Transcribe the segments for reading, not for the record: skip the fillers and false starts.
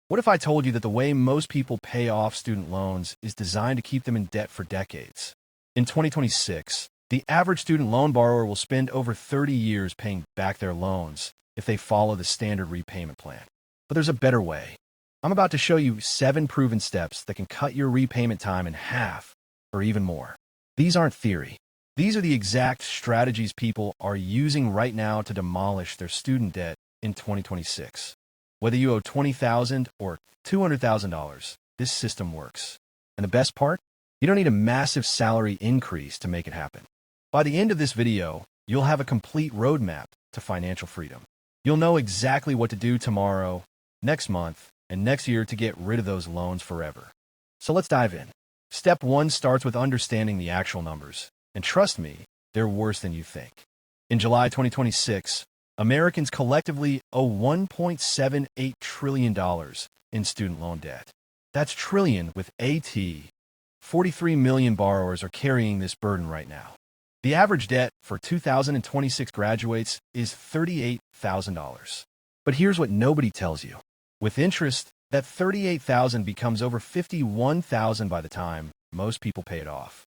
What if I told you that the way most people pay off student loans is designed to keep them in debt for decades? In 2026, the average student loan borrower will spend over 30 years paying back their loans if they follow the standard repayment plan. But there's a better way. I'm about to show you 7 proven steps that can cut your repayment time in half or even more. These aren't theory. These are the exact strategies people are using right now to demolish their student debt in 2026. Whether you owe $20,000 or $200,000, this system works. And the best part? You don't need a massive salary increase to make it happen. By the end of this video, you'll have a complete roadmap to financial freedom. You'll know exactly what to do tomorrow, next month, and next year to get rid of those loans forever. So let's dive in. Step 1 starts with understanding the actual numbers. And trust me, they're worse than you think. In July 2026, Americans collectively owe $1.78 trillion in student loan debt. That's trillion with AT. 43 million borrowers are carrying this burden right now. The average debt for 2026 graduates is $38,000. But here's what nobody tells you. With interest, that $38,000 becomes over $51,000 by the time most people pay it off.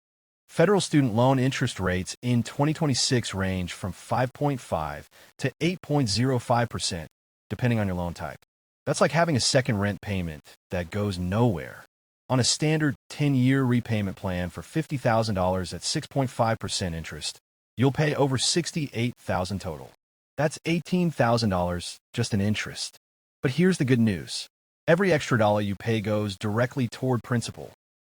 Federal student loan interest rates in 2026 range from 5.5 to 8.05%, depending on your loan type. That's like having a second rent payment that goes nowhere. On a standard 10-year repayment plan for $50,000 at 6.5% interest, you'll pay over $68,000 total. That's $18,000 just in interest. But here's the good news. Every extra dollar you pay goes directly toward principal,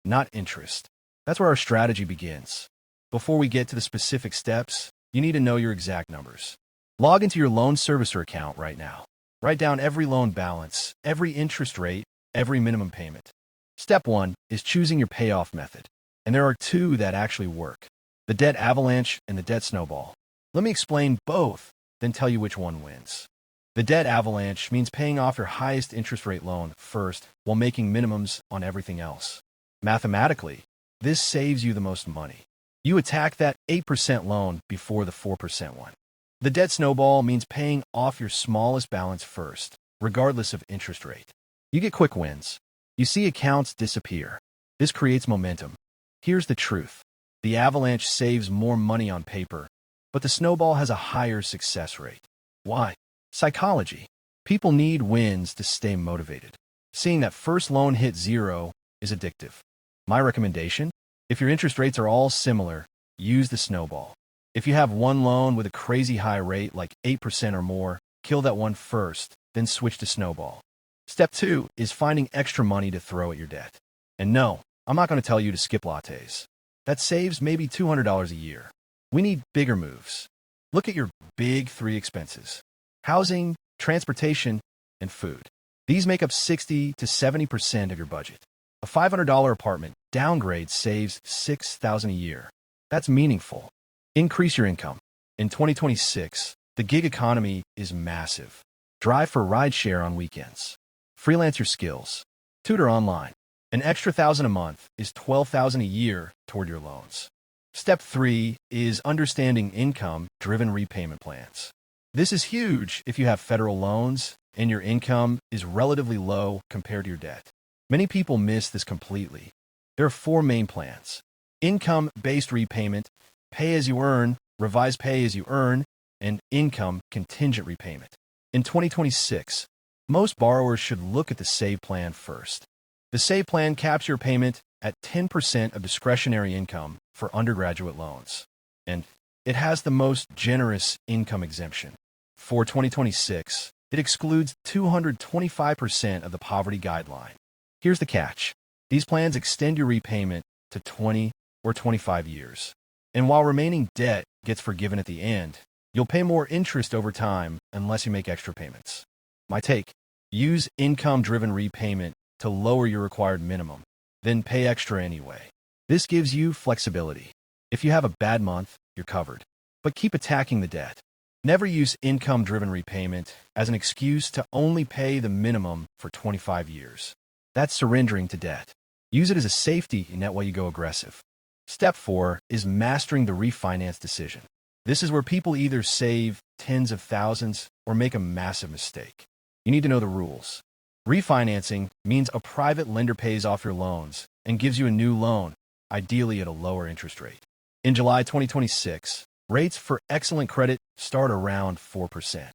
not interest. That's where our strategy begins. Before we get to the specific steps, you need to know your exact numbers. Log into your loan servicer account right now. Write down every loan balance, every interest rate, every minimum payment. Step 1 is choosing your payoff method. And there are 2 that actually work: the debt avalanche and the debt snowball. Let me explain both, then tell you which one wins. The debt avalanche means paying off your highest interest rate loan first while making minimums on everything else. Mathematically, this saves you the most money. You attack that 8% loan before the 4% one. The debt snowball means paying off your smallest balance first, regardless of interest rate. You get quick wins. You see accounts disappear. This creates momentum. Here's the truth. The avalanche saves more money on paper, but the snowball has a higher success rate. Why? Psychology. People need wins to stay motivated. Seeing that first loan hit 0 is addictive. My recommendation? If your interest rates are all similar, use the snowball. If you have one loan with a crazy high rate like 8% or more, kill that one first, then switch to snowball. Step 2 is finding extra money to throw at your debt. And no, I'm not going to tell you to skip lattes. That saves maybe $200 a year. We need bigger moves. Look at your big 3 expenses: housing, transportation, and food. These make up 60 to 70% of your budget. A $500 apartment downgrade saves $6,000 a year. That's meaningful. Increase your income. In 2026, the gig economy is massive. Drive for rideshare on weekends. Freelance your skills. Tutor online. An extra $1,000 a month is $12,000 a year toward your loans. Step 3 is understanding income-driven repayment plans. This is huge if you have federal loans and your income is relatively low compared to your debt. Many people miss this completely. There are 4 main plans: income-based repayment, pay-as-you-earn, revised pay-as-you-earn, and income-contingent repayment. In 2026, most borrowers should look at the SAVE plan first. The SAVE plan caps your payment at 10% of discretionary income for undergraduate loans, and it has the most generous income exemption. For 2026, it excludes 225% of the poverty guideline. Here's the catch. These plans extend your repayment to 20 or 25 years. And while remaining debt gets forgiven at the end, you'll pay more interest over time unless you make extra payments. My take: use income-driven repayment to lower your required minimum, then pay extra anyway. This gives you flexibility. If you have a bad month, you're covered. But keep attacking the debt. Never use income-driven repayment as an excuse to only pay the minimum for 25 years. That's surrendering to debt. Use it as a safety net while you go aggressive. Step 4 is mastering the refinance decision. This is where people either save tens of thousands or make a massive mistake. You need to know the rules. Refinancing means a private lender pays off your loans and gives you a new loan, ideally at a lower interest rate. In July 2026, rates for excellent credit start around 4%.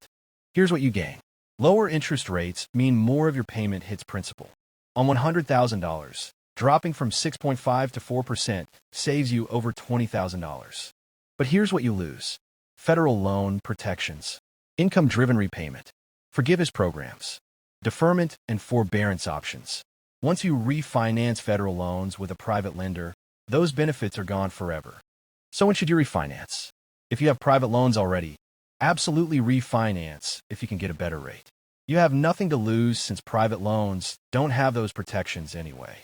Here's what you gain. Lower interest rates mean more of your payment hits principal. On $100,000, dropping from 6.5 to 4% saves you over $20,000. But here's what you lose. Federal loan protections, income-driven repayment, forgiveness programs, deferment and forbearance options. Once you refinance federal loans with a private lender, those benefits are gone forever. So when should you refinance? If you have private loans already, absolutely refinance if you can get a better rate. You have nothing to lose since private loans don't have those protections anyway.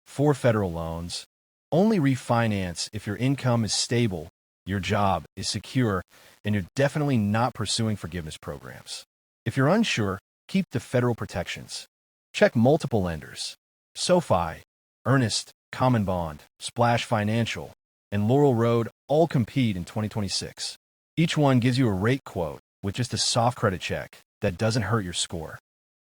For federal loans, only refinance if your income is stable, your job is secure, and you're definitely not pursuing forgiveness programs. If you're unsure, keep the federal protections. Check multiple lenders. SoFi, Earnest, Common Bond, Splash Financial, and Laurel Road all compete in 2026. Each one gives you a rate quote with just a soft credit check that doesn't hurt your score.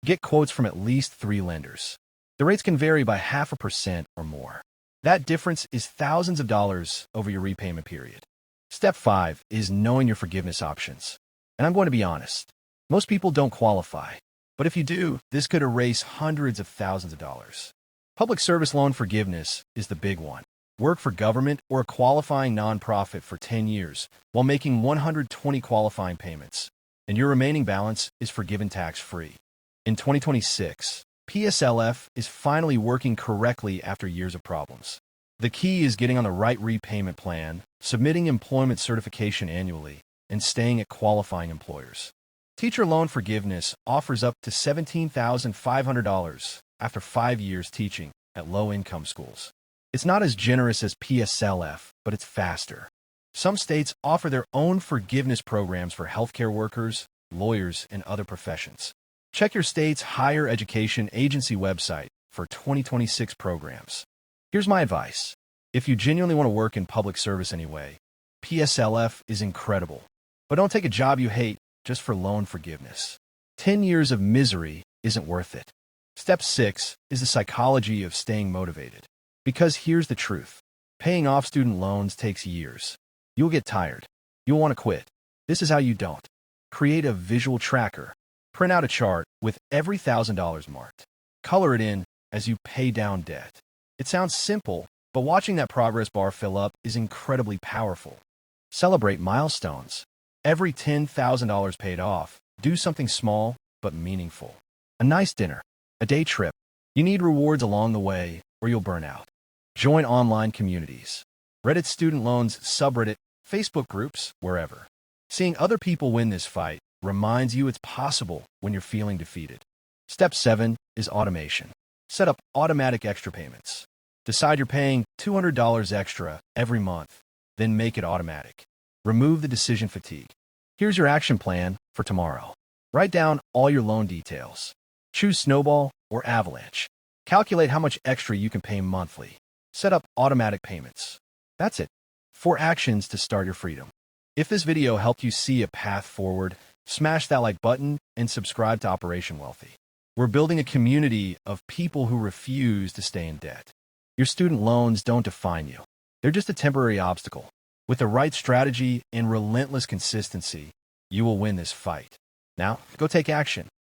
Get quotes from at least 3 lenders. The rates can vary by 0.5% or more. That difference is thousands of dollars over your repayment period. Step 5 is knowing your forgiveness options. And I'm going to be honest, most people don't qualify. But if you do, this could erase hundreds of thousands of dollars. Public service loan forgiveness is the big one. Work for government or a qualifying nonprofit for 10 years while making 120 qualifying payments, and your remaining balance is forgiven tax-free. In 2026, PSLF is finally working correctly after years of problems. The key is getting on the right repayment plan, submitting employment certification annually, and staying at qualifying employers. Teacher loan forgiveness offers up to $17,500 after 5 years teaching at low-income schools. It's not as generous as PSLF, but it's faster. Some states offer their own forgiveness programs for healthcare workers, lawyers, and other professions. Check your state's higher education agency website for 2026 programs. Here's my advice. If you genuinely want to work in public service anyway, PSLF is incredible. But don't take a job you hate just for loan forgiveness. 10 years of misery isn't worth it. Step 6 is the psychology of staying motivated. Because here's the truth. Paying off student loans takes years. You'll get tired. You'll want to quit. This is how you don't. Create a visual tracker. Print out a chart with every $1,000 marked. Color it in as you pay down debt. It sounds simple, but watching that progress bar fill up is incredibly powerful. Celebrate milestones. Every $10,000 paid off, do something small but meaningful. A nice dinner, a day trip. You need rewards along the way or you'll burn out. Join online communities. Reddit student loans subreddit, Facebook groups, wherever. Seeing other people win this fight reminds you it's possible when you're feeling defeated. Step 7 is automation. Set up automatic extra payments. Decide you're paying $200 extra every month, then make it automatic. Remove the decision fatigue. Here's your action plan for tomorrow. Write down all your loan details. Choose Snowball or Avalanche. Calculate how much extra you can pay monthly. Set up automatic payments. That's it. 4 actions to start your freedom. If this video helped you see a path forward, smash that like button and subscribe to Operation Wealthy. We're building a community of people who refuse to stay in debt. Your student loans don't define you. They're just a temporary obstacle. With the right strategy and relentless consistency, you will win this fight. Now, go take action.